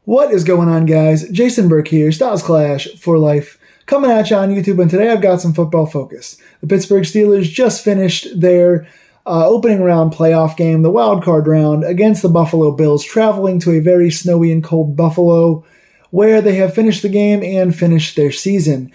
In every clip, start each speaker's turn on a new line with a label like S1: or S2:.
S1: What is going on, guys? Jason Burke here, Styles Clash for Life, coming at you on YouTube, and today I've got some football focus. The Pittsburgh Steelers just finished their opening round playoff game, the wild card round, against the Buffalo Bills, traveling to a very snowy and cold Buffalo, where they have finished the game and finished their season.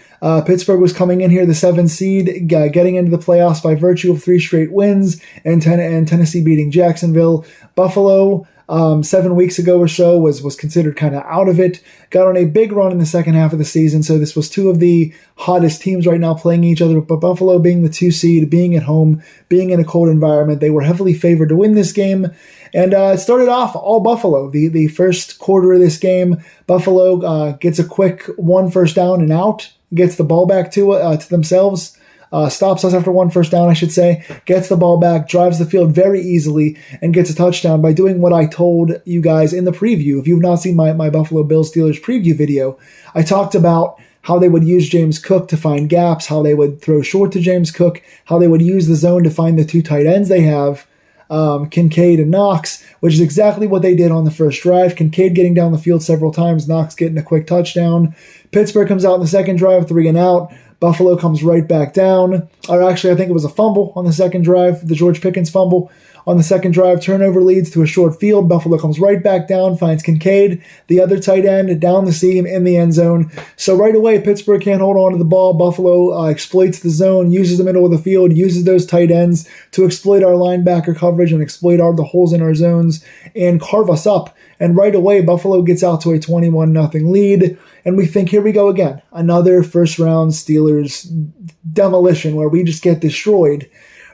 S1: Pittsburgh was coming in here the 7th seed, getting into the playoffs by virtue of 3 straight wins, and Tennessee beating Jacksonville. Buffalo, 7 weeks ago or so, was considered kind of out of it, got on a big run in the second half of the season, so this was two of the hottest teams right now playing each other, but Buffalo being the 2 seed, being at home, being in a cold environment, they were heavily favored to win this game, and it started off all Buffalo. The first quarter of this game, Buffalo gets a quick 1 first down and out, gets the ball back to themselves, stops us after 1 first down, I should say, gets the ball back, drives the field very easily, and gets a touchdown by doing what I told you guys in the preview. If you've not seen my Buffalo Bills Steelers preview video, I talked about how they would use James Cook to find gaps, how they would throw short to James Cook, how they would use the zone to find the 2 tight ends they have, Kincaid and Knox, which is exactly what they did on the first drive. Kincaid getting down the field several times, Knox getting a quick touchdown. Pittsburgh comes out in the second drive, 3 and out. Buffalo comes right back down. Or actually, I think it was a fumble on the second drive, the George Pickens fumble. On the second drive, turnover leads to a short field. Buffalo comes right back down, finds Kincaid, the other tight end, down the seam in the end zone. So right away, Pittsburgh can't hold on to the ball. Buffalo exploits the zone, uses the middle of the field, uses those tight ends to exploit our linebacker coverage and exploit the holes in our zones and carve us up. And right away, Buffalo gets out to a 21-0 lead. And we think, here we go again. Another first-round Steelers demolition where we just get destroyed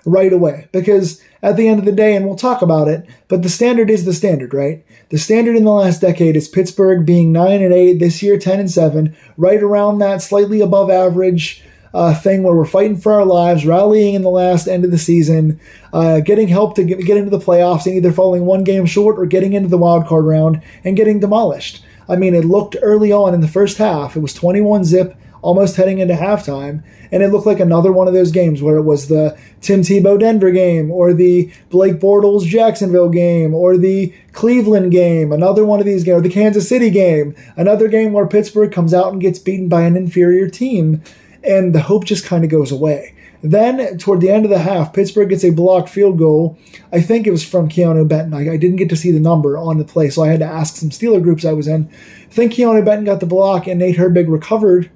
S1: right away. Because at the end of the day, and we'll talk about it, but the standard is the standard, right? The standard in the last decade is Pittsburgh being 9-8, this year 10-7, right around that slightly above average thing where we're fighting for our lives, rallying in the last end of the season, getting help to get into the playoffs, and either falling 1 game short or getting into the wild card round and getting demolished. I mean, it looked early on in the first half, it was 21-0, almost heading into halftime, and it looked like another one of those games where it was the Tim Tebow Denver game, or the Blake Bortles Jacksonville game, or the Cleveland game, another one of these games, or the Kansas City game, another game where Pittsburgh comes out and gets beaten by an inferior team, and the hope just kind of goes away. Then, toward the end of the half, Pittsburgh gets a blocked field goal. I think it was from Keanu Benton. I didn't get to see the number on the play, so I had to ask some Steeler groups I was in. I think Keanu Benton got the block, and Nick Herbig recovered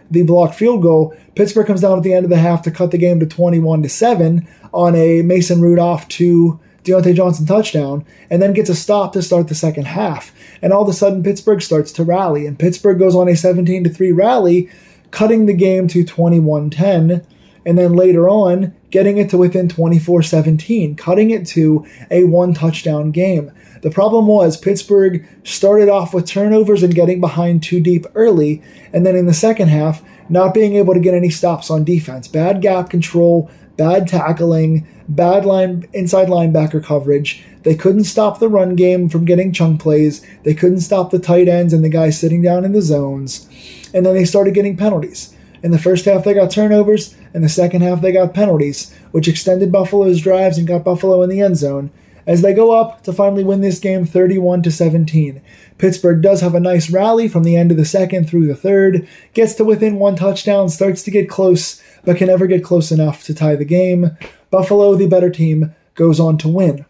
S1: the blocked field goal. Pittsburgh comes down at the end of the half to cut the game to 21-7 on a Mason Rudolph to Deontay Johnson touchdown, and then gets a stop to start the second half. And all of a sudden, Pittsburgh starts to rally, and Pittsburgh goes on a 17-3 rally, cutting the game to 21-10, and then later on, getting it to within 24-17, cutting it to a 1-touchdown game. The problem was Pittsburgh started off with turnovers and getting behind too deep early, and then in the second half, not being able to get any stops on defense. Bad gap control, bad tackling, bad inside linebacker coverage. They couldn't stop the run game from getting chunk plays. They couldn't stop the tight ends and the guys sitting down in the zones. And then they started getting penalties. In the first half, they got turnovers. In the second half, they got penalties, which extended Buffalo's drives and got Buffalo in the end zone, as they go up to finally win this game 31-17. Pittsburgh does have a nice rally from the end of the second through the third, gets to within 1 touchdown, starts to get close, but can never get close enough to tie the game. Buffalo, the better team, goes on to win.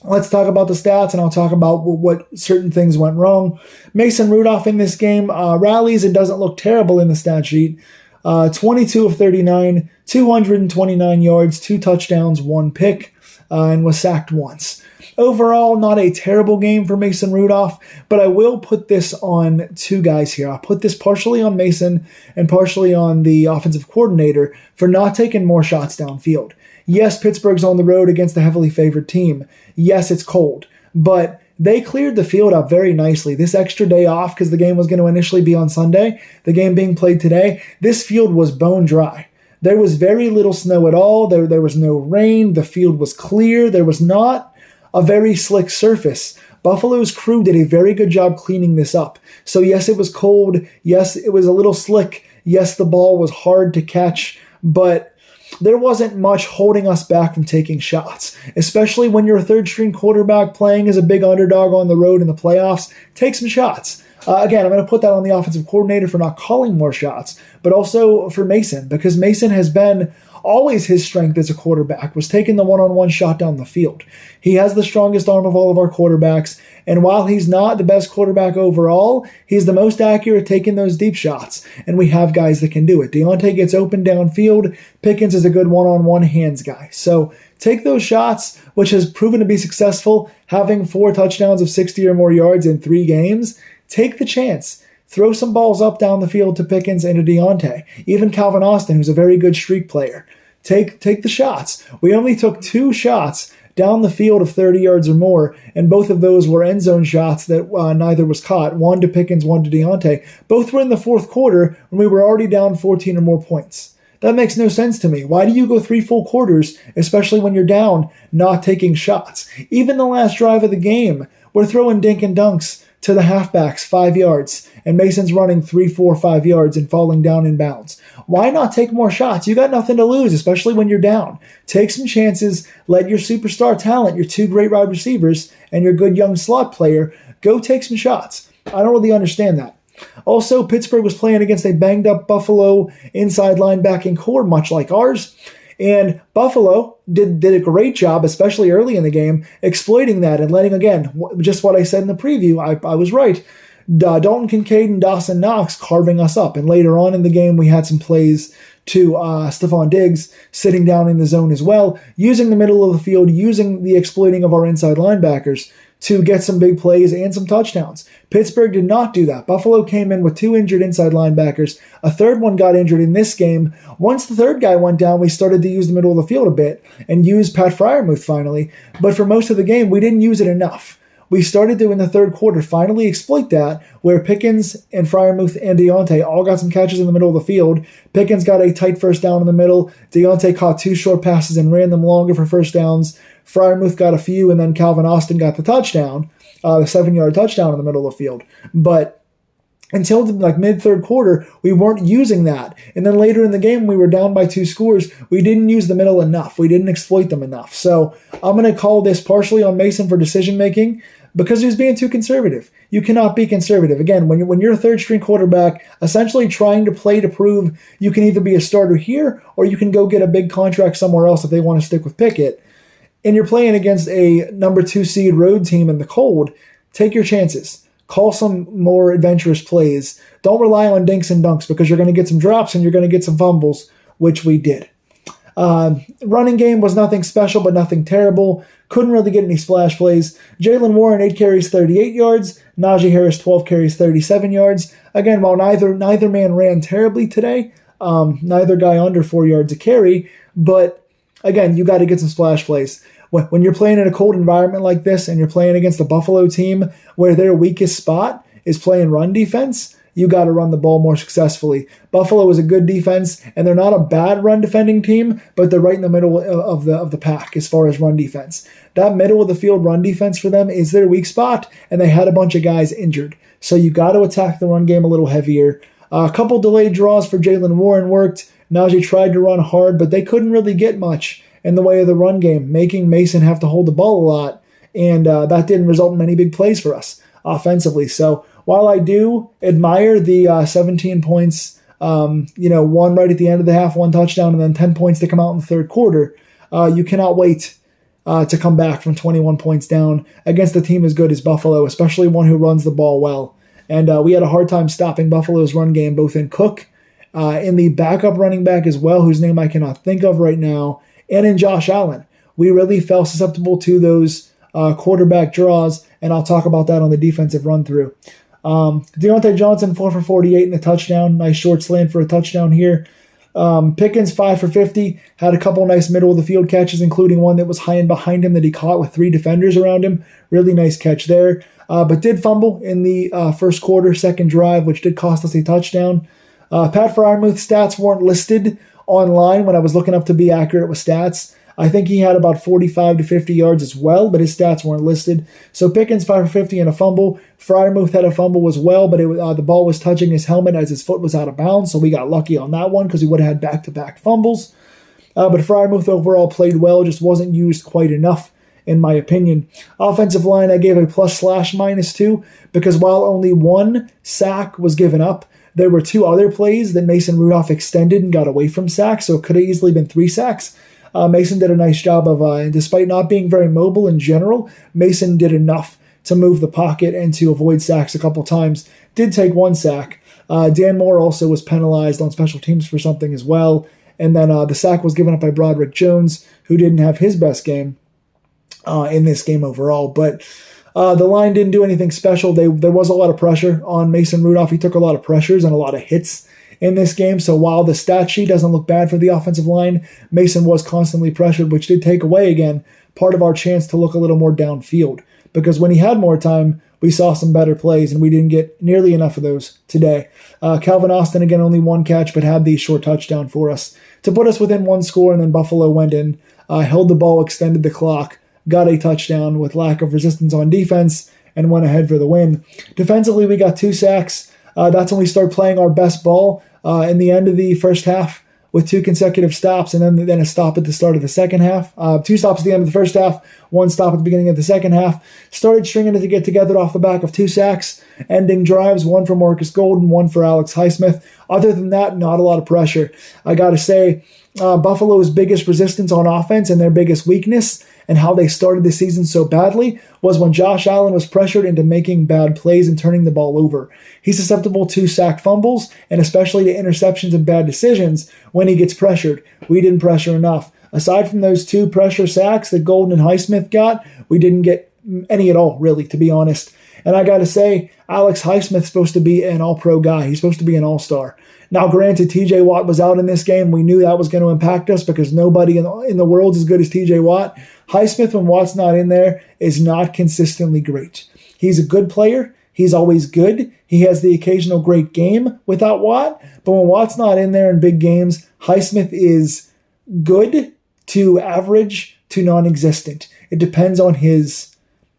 S1: Let's talk about the stats, and I'll talk about what certain things went wrong. Mason Rudolph in this game rallies and doesn't look terrible in the stat sheet. 22 of 39, 229 yards, 2 touchdowns, 1 pick, and was sacked once. Overall, not a terrible game for Mason Rudolph, but I will put this on 2 guys here. I'll put this partially on Mason and partially on the offensive coordinator for not taking more shots downfield. Yes, Pittsburgh's on the road against a heavily favored team. Yes, it's cold, but they cleared the field up very nicely. This extra day off, because the game was going to initially be on Sunday, the game being played today, this field was bone dry. There was very little snow at all. There was no rain. The field was clear. There was not a very slick surface. Buffalo's crew did a very good job cleaning this up. So yes, it was cold. Yes, it was a little slick. Yes, the ball was hard to catch, but there wasn't much holding us back from taking shots, especially when you're a third-string quarterback playing as a big underdog on the road in the playoffs. Take some shots. Again, I'm going to put that on the offensive coordinator for not calling more shots, but also for Mason, because Mason has been always his strength as a quarterback, was taking the one-on-one shot down the field. He has the strongest arm of all of our quarterbacks, and while he's not the best quarterback overall, he's the most accurate taking those deep shots, and we have guys that can do it. Deontay gets open downfield. Pickens is a good one-on-one hands guy. So take those shots, which has proven to be successful, having 4 touchdowns of 60 or more yards in 3 games. Take the chance. Throw some balls up down the field to Pickens and to Deontay. Even Calvin Austin, who's a very good streak player. Take the shots. We only took 2 shots down the field of 30 yards or more, and both of those were end zone shots that neither was caught. One to Pickens, one to Deontay. Both were in the fourth quarter when we were already down 14 or more points. That makes no sense to me. Why do you go 3 full quarters, especially when you're down, not taking shots? Even the last drive of the game, we're throwing dink and dunks to the halfbacks 5 yards, and Mason's running 3, 4, 5 yards and falling down in bounds. Why not take more shots? You got nothing to lose, especially when you're down. Take some chances, let your superstar talent, your 2 great wide receivers, and your good young slot player go take some shots. I don't really understand that. Also, Pittsburgh was playing against a banged-up Buffalo inside linebacking core, much like ours. And Buffalo did a great job, especially early in the game, exploiting that and letting, again, just what I said in the preview, I was right. Dalton Kincaid and Dawson Knox carving us up. And later on in the game, we had some plays to Stephon Diggs sitting down in the zone as well, using the middle of the field, using the exploiting of our inside linebackers to get some big plays and some touchdowns. Pittsburgh did not do that. Buffalo came in with 2 injured inside linebackers. A third one got injured in this game. Once the third guy went down, we started to use the middle of the field a bit and use Pat Freiermuth finally. But for most of the game, we didn't use it enough. We started to, in the third quarter, finally exploit that, where Pickens and Freiermuth and Deontay all got some catches in the middle of the field. Pickens got a tight first down in the middle. Deontay caught 2 short passes and ran them longer for first downs. Freiermuth got a few, and then Calvin Austin got the touchdown, the 7-yard touchdown in the middle of the field. But until mid-third quarter, we weren't using that. And then later in the game, we were down by 2 scores. We didn't use the middle enough. We didn't exploit them enough. So I'm going to call this partially on Mason for decision-making because he was being too conservative. You cannot be conservative. Again, when you're a third-string quarterback, essentially trying to play to prove you can either be a starter here or you can go get a big contract somewhere else if they want to stick with Pickett, and you're playing against a number 2 seed road team in the cold, take your chances. Call some more adventurous plays. Don't rely on dinks and dunks because you're going to get some drops and you're going to get some fumbles, which we did. Running game was nothing special, but nothing terrible. Couldn't really get any splash plays. Jaylen Warren, 8 carries, 38 yards. Najee Harris, 12 carries, 37 yards. Again, while neither man ran terribly today, neither guy under 4 yards a carry, but again, you got to get some splash plays. When you're playing in a cold environment like this and you're playing against the Buffalo team where their weakest spot is playing run defense, you got to run the ball more successfully. Buffalo is a good defense, and they're not a bad run defending team, but they're right in the middle of the pack as far as run defense. That middle of the field run defense for them is their weak spot, and they had a bunch of guys injured. So you got to attack the run game a little heavier. A couple delayed draws for Jaylen Warren worked. Najee tried to run hard, but they couldn't really get much in the way of the run game, making Mason have to hold the ball a lot, and that didn't result in many big plays for us offensively. So while I do admire the 17 points, one right at the end of the half, 1 touchdown, and then 10 points to come out in the third quarter, you cannot wait to come back from 21 points down against a team as good as Buffalo, especially one who runs the ball well. And we had a hard time stopping Buffalo's run game, both in Cook, in the backup running back as well, whose name I cannot think of right now, and in Josh Allen. We really fell susceptible to those quarterback draws, and I'll talk about that on the defensive run-through. Deontay Johnson, 4 for 48 in a touchdown. Nice short slant for a touchdown here. Pickens, 5 for 50. Had a couple nice middle-of-the-field catches, including one that was high and behind him that he caught with 3 defenders around him. Really nice catch there. But did fumble in the first quarter, second drive, which did cost us a touchdown. Pat Freiermuth's stats weren't listed online when I was looking up to be accurate with stats. I think he had about 45 to 50 yards as well, but his stats weren't listed. So Pickens, 5 for 50 and a fumble. Freiermuth had a fumble as well, but the ball was touching his helmet as his foot was out of bounds, so we got lucky on that one because we would have had back-to-back fumbles. But Frymouth overall played well, just wasn't used quite enough, in my opinion. Offensive line, I gave a +/-2 because while only one sack was given up, there were two other plays that Mason Rudolph extended and got away from sacks, so it could have easily been 3 sacks. Mason did a nice job of, despite not being very mobile in general, Mason did enough to move the pocket and to avoid sacks a couple times. Did take 1 sack. Dan Moore also was penalized on special teams for something as well. And then the sack was given up by Broderick Jones, who didn't have his best game in this game overall. But the line didn't do anything special. There was a lot of pressure on Mason Rudolph. He took a lot of pressures and a lot of hits in this game. So while the stat sheet doesn't look bad for the offensive line, Mason was constantly pressured, which did take away, again, part of our chance to look a little more downfield. Because when he had more time, we saw some better plays, and we didn't get nearly enough of those today. Calvin Austin, again, only 1 catch, but had the short touchdown for us to put us within 1 score, and then Buffalo went in, held the ball, extended the clock, got a touchdown with lack of resistance on defense, and went ahead for the win. Defensively, we got 2 sacks. That's when we start playing our best ball in the end of the first half with 2 consecutive stops, and then a stop at the start of the second half. 2 stops at the end of the first half, 1 stop at the beginning of the second half. Started stringing it to get together off the back of 2 sacks, ending drives, 1 for Marcus Golden, 1 for Alex Highsmith. Other than that, not a lot of pressure. I got to say, Buffalo's biggest resistance on offense and their biggest weakness and how they started the season so badly was when Josh Allen was pressured into making bad plays and turning the ball over. He's susceptible to sack fumbles and especially to interceptions and bad decisions when he gets pressured. We didn't pressure enough. Aside from those 2 pressure sacks that Golden and Highsmith got, we didn't get any at all, really, to be honest. And I got to say, Alex Highsmith's supposed to be an all-pro guy. He's supposed to be an all-star. Now, granted, TJ Watt was out in this game. We knew that was going to impact us because nobody in the world is as good as TJ Watt. Highsmith, when Watt's not in there, is not consistently great. He's a good player. He's always good. He has the occasional great game without Watt. But when Watt's not in there in big games, Highsmith is good to average to non-existent. It depends on his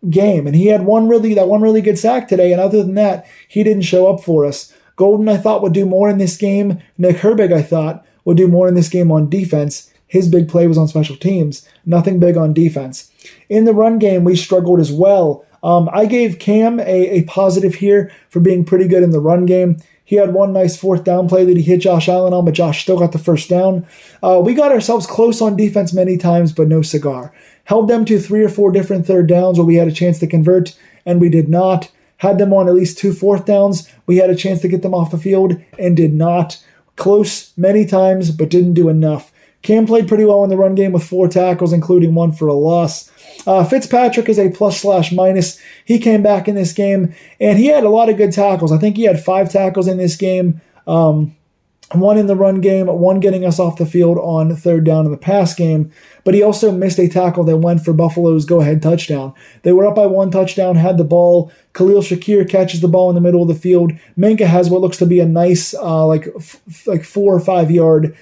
S1: game. And he had one really good sack today. And other than that, he didn't show up for us. Golden, I thought, would do more in this game. Nick Herbig, I thought, would do more in this game on defense. His big play was on special teams. Nothing big on defense. In the run game, we struggled as well. I gave Cam a positive here for being pretty good in the run game. He had 1 nice 4th down play that he hit Josh Allen on, but Josh still got the first down. We got ourselves close on defense many times, but no cigar. Held them to 3 or 4 different 3rd downs where we had a chance to convert, and we did not. Had them on at least 2 4th downs. We had a chance to get them off the field and did not. Close many times, but didn't do enough. Cam played pretty well in the run game with 4 tackles, including 1 for a loss. Fitzpatrick is a +/-. He came back in this game, and he had a lot of good tackles. I think he had 5 tackles in this game. 1 in the run game, 1 getting us off the field on 3rd down in the pass game. But he also missed a tackle that went for Buffalo's go-ahead touchdown. They were up by 1 touchdown, had the ball. Khalil Shakir catches the ball in the middle of the field. Minka has what looks to be a nice 4 or 5 yard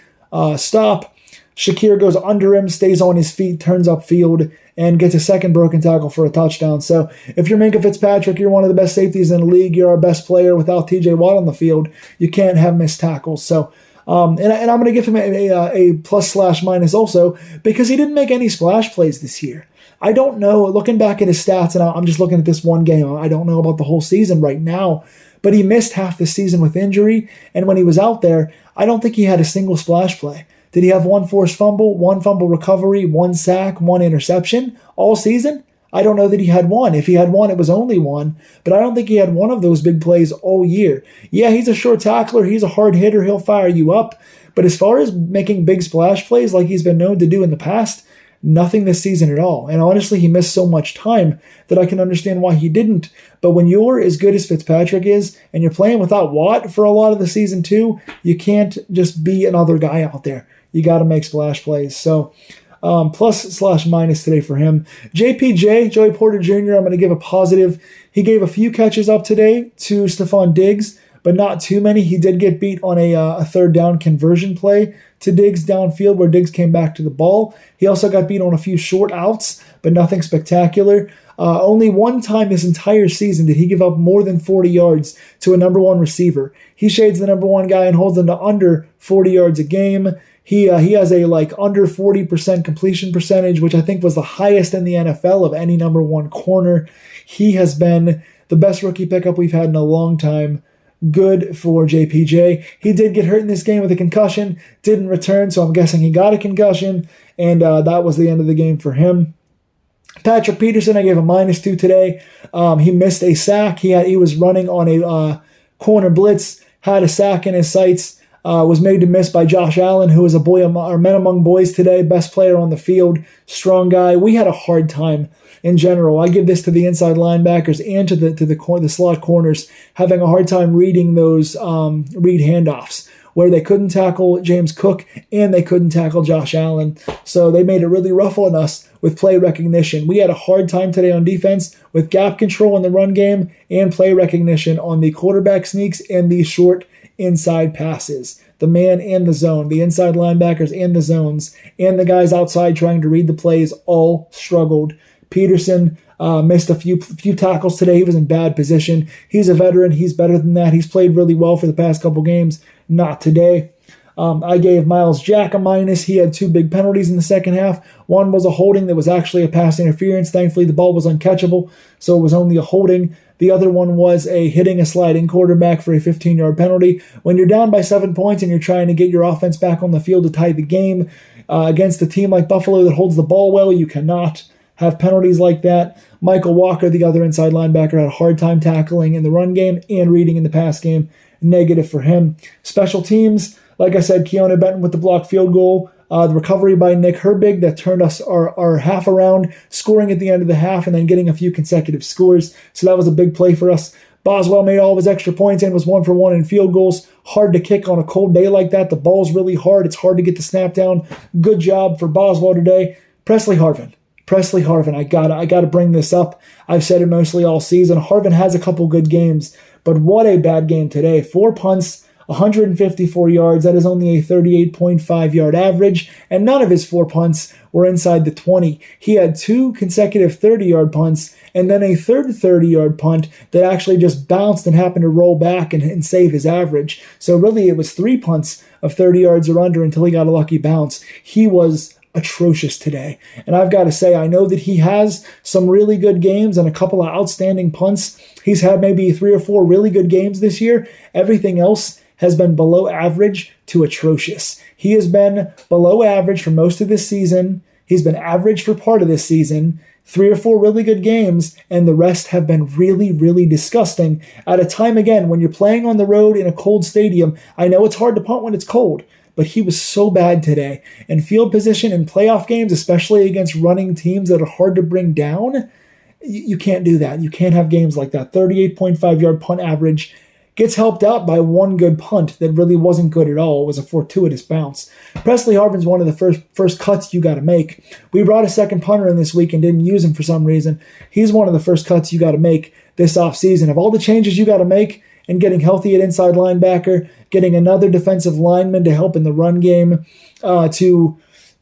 S1: stop. Shakir goes under him, stays on his feet, turns upfield, and gets a second broken tackle for a touchdown. So if you're Minka Fitzpatrick, you're one of the best safeties in the league. You're our best player without TJ Watt on the field. You can't have missed tackles. So, and I'm going to give him a +/- also because he didn't make any splash plays this year. I don't know, looking back at his stats, and I'm just looking at this one game, I don't know about the whole season right now, but he missed half the season with injury, and when he was out there, I don't think he had a single splash play. Did he have 1 forced fumble, 1 fumble recovery, 1 sack, 1 interception all season? I don't know that he had 1. If he had 1, it was only 1, but I don't think he had 1 of those big plays all year. Yeah, he's a short tackler, he's a hard hitter, he'll fire you up, but as far as making big splash plays like he's been known to do in the past, nothing this season at all. And honestly, he missed so much time that I can understand why he didn't. But when you're as good as Fitzpatrick is, and you're playing without Watt for a lot of the season too, you can't just be another guy out there. You got to make splash plays. So +/- today for him. JPJ, Joey Porter Jr., I'm going to give a positive. He gave a few catches up today to Stephon Diggs, but not too many. He did get beat on a 3rd down conversion play to Diggs downfield where Diggs came back to the ball. He also got beat on a few short outs, but nothing spectacular. Only one time this entire season did he give up more than 40 yards to a number one receiver. He shades the number one guy and holds them to under 40 yards a game. He has a under 40% completion percentage, which I think was the highest in the NFL of any number one corner. He has been the best rookie pickup we've had in a long time. Good for JPJ. He did get hurt in this game with a concussion, didn't return, so I'm guessing he got a concussion, and that was the end of the game for him. Patrick Peterson, I gave a -2 today. He missed a sack. He was running on a corner blitz, had a sack in his sights, was made to miss by Josh Allen, who is a boy or men among boys today, best player on the field, strong guy. We had a hard time in general. I give this to the inside linebackers and to the slot corners having a hard time reading those read handoffs, where they couldn't tackle James Cook and they couldn't tackle Josh Allen. So they made it really rough on us with play recognition. We had a hard time today on defense with gap control in the run game and play recognition on the quarterback sneaks and the short inside passes. The man and the zone, the inside linebackers and the zones, and the guys outside trying to read the plays all struggled. Peterson missed a few tackles today. He was in bad position. He's a veteran. He's better than that. He's played really well for the past couple games. Not today. I gave Miles Jack a -. He had 2 big penalties in the second half. One was a holding that was actually a pass interference. Thankfully, the ball was uncatchable, so it was only a holding. The other one was hitting a sliding quarterback for a 15-yard penalty. When you're down by 7 points and you're trying to get your offense back on the field to tie the game against a team like Buffalo that holds the ball well, you cannot have penalties like that. Michael Walker, the other inside linebacker, had a hard time tackling in the run game and reading in the pass game. Negative for him. Special teams, like I said, Keanu Benton with the blocked field goal. The recovery by Nick Herbig that turned our half around, scoring at the end of the half and then getting a few consecutive scores. So that was a big play for us. Boswell made all of his extra points and was 1 for 1 in field goals. Hard to kick on a cold day like that. The ball's really hard. It's hard to get the snap down. Good job for Boswell today. Presley Harvin, I gotta bring this up. I've said it mostly all season. Harvin has a couple good games, but what a bad game today. 4 punts, 154 yards. That is only a 38.5 yard average, and none of his 4 punts were inside the 20. He had 2 consecutive 30-yard punts, and then a third 30-yard punt that actually just bounced and happened to roll back and save his average. So really, it was 3 punts of 30 yards or under until he got a lucky bounce. He was atrocious today. And I've got to say, I know that he has some really good games and a couple of outstanding punts. He's had maybe 3 or 4 really good games this year. Everything else has been below average to atrocious. He has been below average for most of this season. He's been average for part of this season. 3 or 4 really good games, and the rest have been really, really disgusting. At a time, again, when you're playing on the road in a cold stadium, I know it's hard to punt when it's cold, but he was so bad today. And field position in playoff games, especially against running teams that are hard to bring down, you can't do that. You can't have games like that. 38.5 yard punt average gets helped out by 1 good punt that really wasn't good at all. It was a fortuitous bounce. Presley Harvin's one of the first cuts you got to make. We brought a second punter in this week and didn't use him for some reason. He's one of the first cuts you got to make this offseason. Of all the changes you got to make, and getting healthy at inside linebacker, getting another defensive lineman to help in the run game,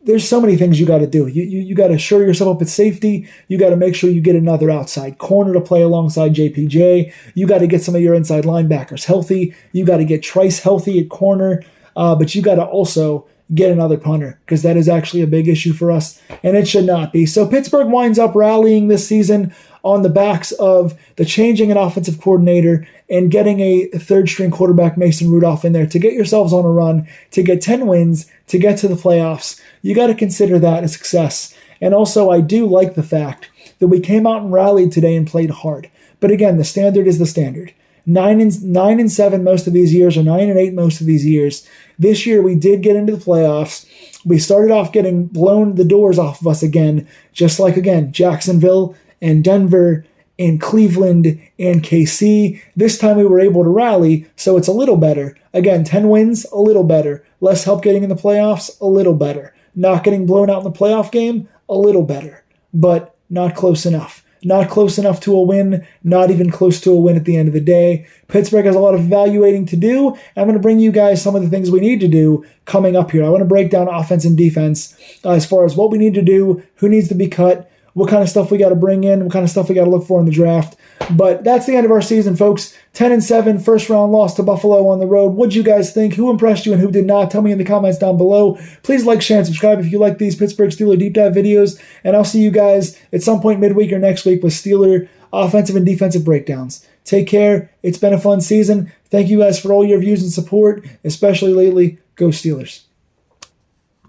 S1: there's so many things you got to do. You got to shore yourself up at safety. You got to make sure you get another outside corner to play alongside JPJ. You got to get some of your inside linebackers healthy. You got to get Trice healthy at corner, but you got to also get another punter, because that is actually a big issue for us, and it should not be. So Pittsburgh winds up rallying this season on the backs of the changing an offensive coordinator and getting a third-string quarterback, Mason Rudolph, in there to get yourselves on a run, to get 10 wins, to get to the playoffs. You got to consider that a success. And also, I do like the fact that we came out and rallied today and played hard. But again, the standard is the standard. 9-7 most of these years, or 9-8 most of these years. This year, we did get into the playoffs. We started off getting blown the doors off of us again, just like, again, Jacksonville and Denver and Cleveland and KC. This time we were able to rally, so it's a little better. Again, 10 wins, a little better. Less help getting in the playoffs, a little better. Not getting blown out in the playoff game, a little better. But not close enough. Not close enough to a win, not even close to a win at the end of the day. Pittsburgh has a lot of evaluating to do. I'm going to bring you guys some of the things we need to do coming up here. I want to break down offense and defense as far as what we need to do, who needs to be cut, what kind of stuff we got to bring in, what kind of stuff we got to look for in the draft. But that's the end of our season, folks. 10-7, first round loss to Buffalo on the road. What'd you guys think? Who impressed you and who did not? Tell me in the comments down below. Please like, share, and subscribe if you like these Pittsburgh Steelers deep dive videos. And I'll see you guys at some point midweek or next week with Steeler offensive and defensive breakdowns. Take care. It's been a fun season. Thank you guys for all your views and support, especially lately. Go Steelers.